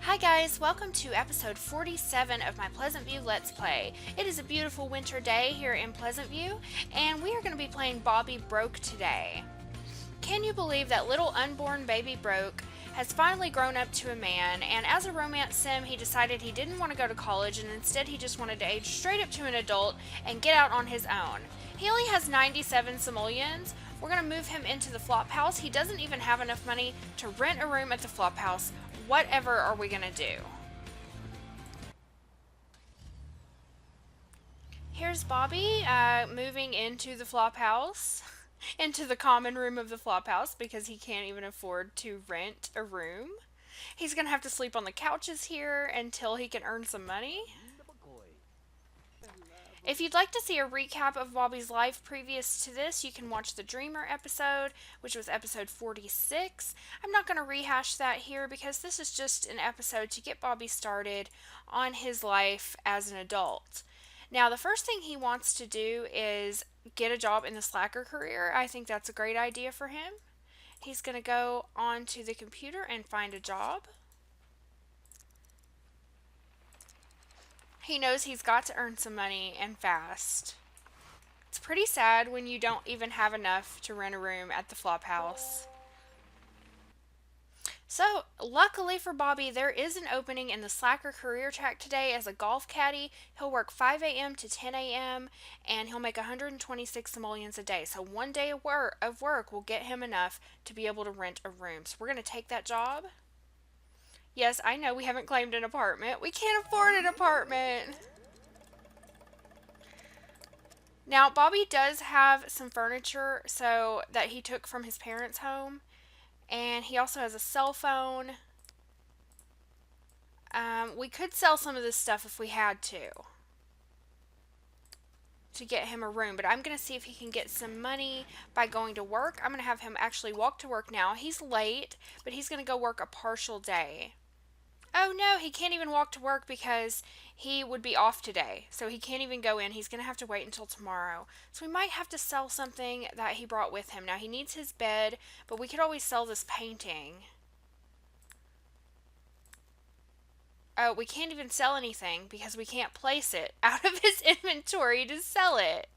Hi guys, welcome to episode 47 of my Pleasantview Let's Play. It is a beautiful winter day here in Pleasantview, and we are going to be playing Bobby Broke today. Can you believe that little unborn baby Broke has finally grown up to a man, and as a romance sim he decided he didn't want to go to college and instead he just wanted to age straight up to an adult and get out on his own. He only has 97 simoleons. We're going to move him into the flophouse. He doesn't even have enough money to rent a room at the flophouse. Whatever are we going to do? Here's Bobby moving into the flophouse, into the common room of the flophouse because he can't even afford to rent a room. He's going to have to sleep on the couches here until he can earn some money. If you'd like to see a recap of Bobby's life previous to this, you can watch the Dreamer episode, which was episode 46. I'm not going to rehash that here because this is just an episode to get Bobby started on his life as an adult. Now, the first thing he wants to do is get a job in the slacker career. I think that's a great idea for him. He's going to go onto the computer and find a job. He knows he's got to earn some money and fast. It's pretty sad when you don't even have enough to rent a room at the flophouse. So, luckily for Bobby, there is an opening in the Slacker career track today as a golf caddy. He'll work 5 a.m. to 10 a.m. and he'll make 126 simoleons a day. So one day of work will get him enough to be able to rent a room. So we're going to take that job. Yes, I know we haven't claimed an apartment. We can't afford an apartment. Now, Bobby does have some furniture so that he took from his parents' home. And he also has a cell phone. We could sell some of this stuff if we had to get him a room. But I'm going to see if he can get some money by going to work. I'm going to have him actually walk to work now. He's late, but he's going to go work a partial day. Oh no, he can't even walk to work because he would be off today. So he can't even go in. He's going to have to wait until tomorrow. So we might have to sell something that he brought with him. Now he needs his bed, but we could always sell this painting. Oh, we can't even sell anything because we can't place it out of his inventory to sell it.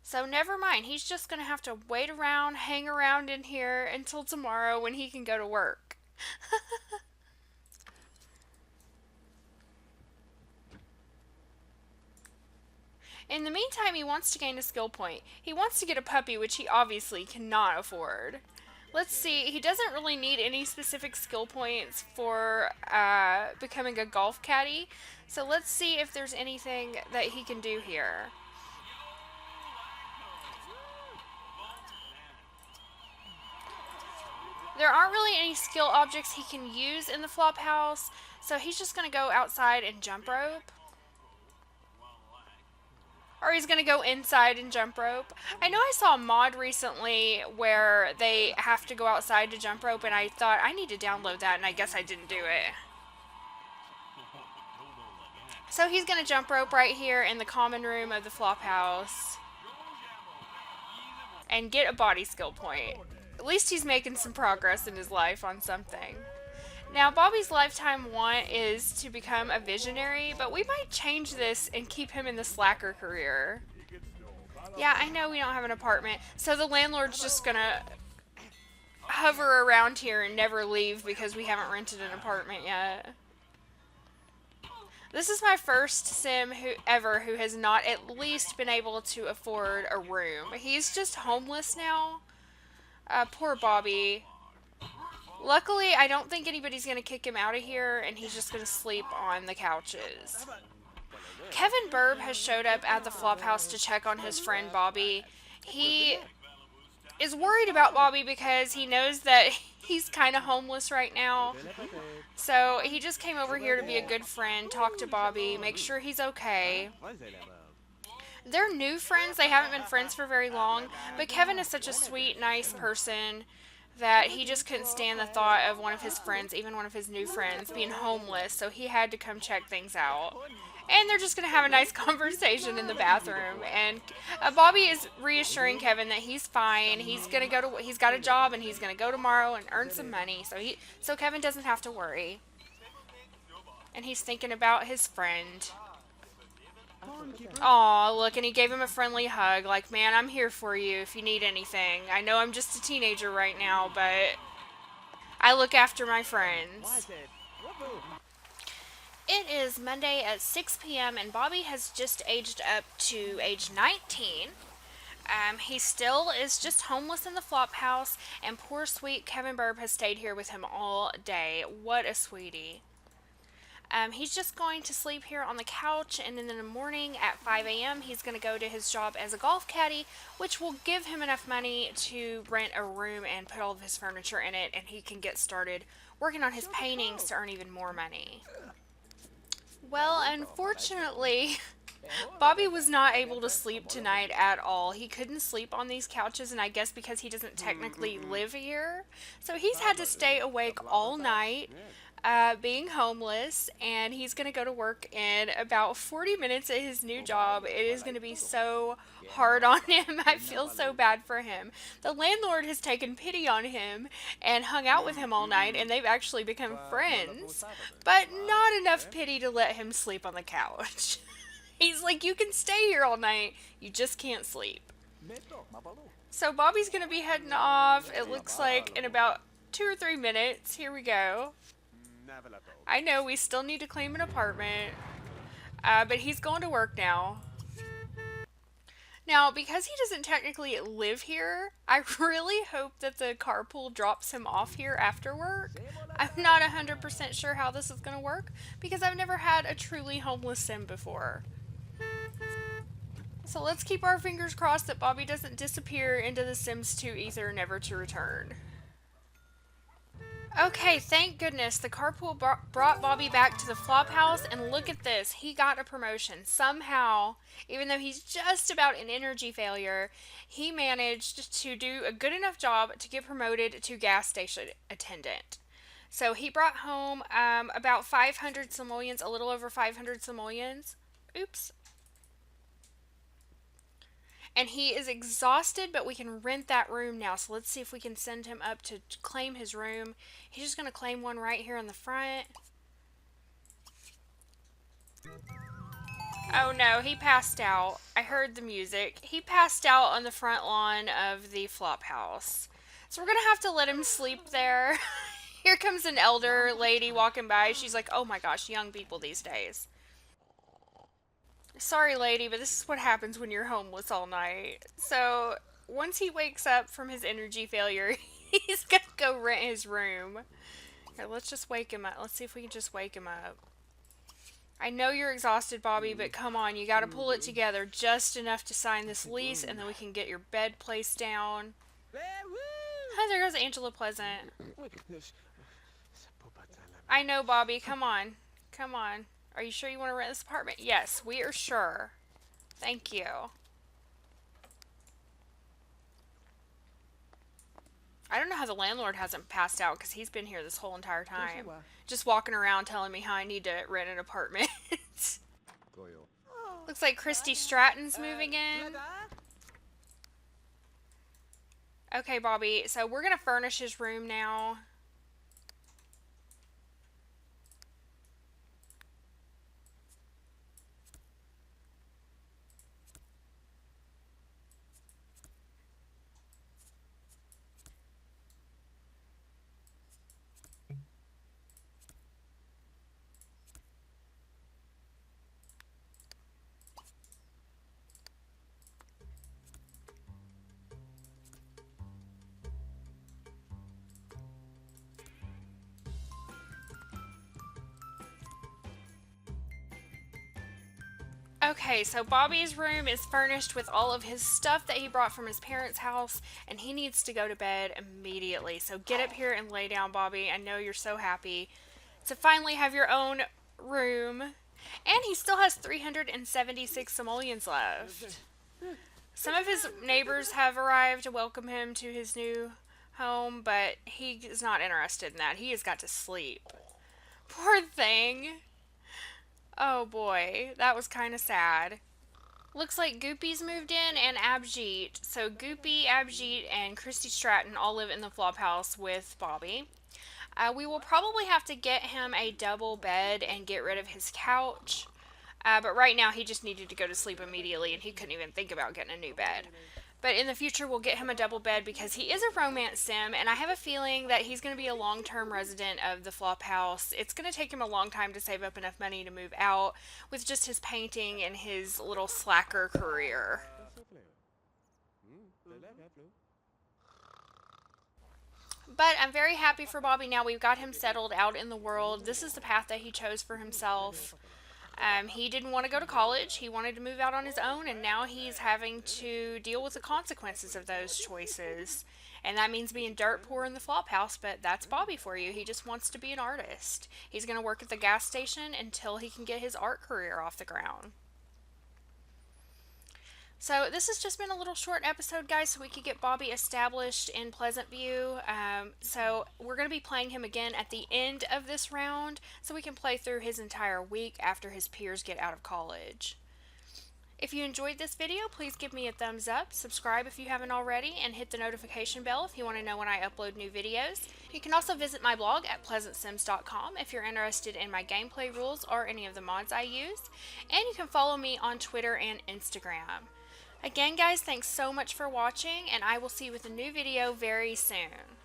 So never mind, he's just going to have to wait around, hang around in here until tomorrow when he can go to work. In the meantime, he wants to gain a skill point. He wants to get a puppy, which he obviously cannot afford. Let's see, he doesn't really need any specific skill points for becoming a golf caddy. So let's see if there's anything that he can do here. There aren't really any skill objects he can use in the flophouse, so he's just going to go outside and jump rope. Or he's going to go inside and jump rope. I know I saw a mod recently where they have to go outside to jump rope, and I thought I need to download that, and I guess I didn't do it. So he's going to jump rope right here in the common room of the flophouse and get a body skill point. At least he's making some progress in his life on something. Now, Bobby's lifetime want is to become a visionary, but we might change this and keep him in the slacker career. Yeah, I know we don't have an apartment, so the landlord's just gonna hover around here and never leave because we haven't rented an apartment yet. This is my first sim who has not at least been able to afford a room. He's just homeless now. Poor Bobby. Luckily, I don't think anybody's going to kick him out of here, and he's just going to sleep on the couches. Kevin Burb has showed up at the flophouse to check on his friend Bobby. He is worried about Bobby because he knows that he's kind of homeless right now. So he just came over here to be a good friend, talk to Bobby, make sure he's okay. They're new friends. They haven't been friends for very long, but Kevin is such a sweet, nice person that he just couldn't stand the thought of one of his friends, even one of his new friends, being homeless, so he had to come check things out. And they're just going to have a nice conversation in the bathroom. And Bobby is reassuring Kevin that he's fine. He's going to go to, he's got a job and he's going to go tomorrow and earn some money. So Kevin doesn't have to worry. And he's thinking about his friend. Aw, look, and he gave him a friendly hug, like, man, I'm here for you if you need anything. I know I'm just a teenager right now, but I look after my friends. It is Monday at 6 p.m. and Bobby has just aged up to age 19. He still is just homeless in the flop house, and poor sweet Kevin Burb has stayed here with him all day. What a sweetie. He's just going to sleep here on the couch, and then in the morning at 5 a.m. he's going to go to his job as a golf caddy, which will give him enough money to rent a room and put all of his furniture in it, and he can get started working on his paintings to earn even more money. Well, unfortunately, Bobby was not able to sleep tonight at all. He couldn't sleep on these couches, and I guess because he doesn't technically live here. So he's had to stay awake all night, being homeless, and he's going to go to work in about 40 minutes at his new job. It is going to be so hard on him. I feel so bad for him. The landlord has taken pity on him and hung out with him all night, and they've actually become friends, but not enough pity to let him sleep on the couch. He's like, you can stay here all night, you just can't sleep. So Bobby's going to be heading off, it looks like, in about 2 or 3 minutes. Here we go. I know, we still need to claim an apartment, but he's going to work now. Now, because he doesn't technically live here, I really hope that the carpool drops him off here after work. I'm not 100% sure how this is going to work, because I've never had a truly homeless sim before. So let's keep our fingers crossed that Bobby doesn't disappear into the Sims 2 ether, never to return. Okay, thank goodness. The carpool brought Bobby back to the flop house, and look at this. He got a promotion. Somehow, even though he's just about an energy failure, he managed to do a good enough job to get promoted to gas station attendant. So he brought home about 500 simoleons, a little over 500 simoleons. Oops. And he is exhausted, but we can rent that room now. So let's see if we can send him up to claim his room. He's just going to claim one right here in the front. Oh no, he passed out. I heard the music. He passed out on the front lawn of the flop house. So we're going to have to let him sleep there. Here comes an elder lady walking by. She's like, oh my gosh, young people these days. Sorry, lady, but this is what happens when you're homeless all night. So, once he wakes up from his energy failure, he's gonna go rent his room. Here, let's just wake him up. Let's see if we can just wake him up. I know you're exhausted, Bobby, but come on, you gotta pull it together just enough to sign this lease, and then we can get your bed placed down. Oh, there goes Angela Pleasant. I know, Bobby, come on. Come on. Are you sure you want to rent this apartment? Yes, we are sure. Thank you. I don't know how the landlord hasn't passed out because he's been here this whole entire time. Just walking around telling me how I need to rent an apartment. Looks like Christy Stratton's moving in. Okay, Bobby, so we're going to furnish his room now. Okay, so Bobby's room is furnished with all of his stuff that he brought from his parents' house, and he needs to go to bed immediately. So get up here and lay down, Bobby. I know you're so happy to finally have your own room. And he still has 376 simoleons left. Some of his neighbors have arrived to welcome him to his new home, but he is not interested in that. He has got to sleep. Poor thing. Oh boy, that was kind of sad. Looks like Goopy's moved in and Abjeet. So Goopy, Abjeet, and Christy Stratton all live in the flophouse with Bobby. We will probably have to get him a double bed and get rid of his couch. But right now he just needed to go to sleep immediately and he couldn't even think about getting a new bed. But in the future we'll get him a double bed because he is a romance sim and I have a feeling that he's going to be a long-term resident of the flophouse. It's going to take him a long time to save up enough money to move out with just his painting and his little slacker career. But I'm very happy for Bobby now. We've got him settled out in the world. This is the path that he chose for himself. He didn't want to go to college. He wanted to move out on his own, and now he's having to deal with the consequences of those choices. And that means being dirt poor in the flophouse, but that's Bobby for you. He just wants to be an artist. He's going to work at the gas station until he can get his art career off the ground. So this has just been a little short episode, guys, so we could get Bobby established in Pleasantview. So we're going to be playing him again at the end of this round, so we can play through his entire week after his peers get out of college. If you enjoyed this video, please give me a thumbs up, subscribe if you haven't already, and hit the notification bell if you want to know when I upload new videos. You can also visit my blog at PleasantSims.com if you're interested in my gameplay rules or any of the mods I use, and you can follow me on Twitter and Instagram. Again, guys, thanks so much for watching, and I will see you with a new video very soon.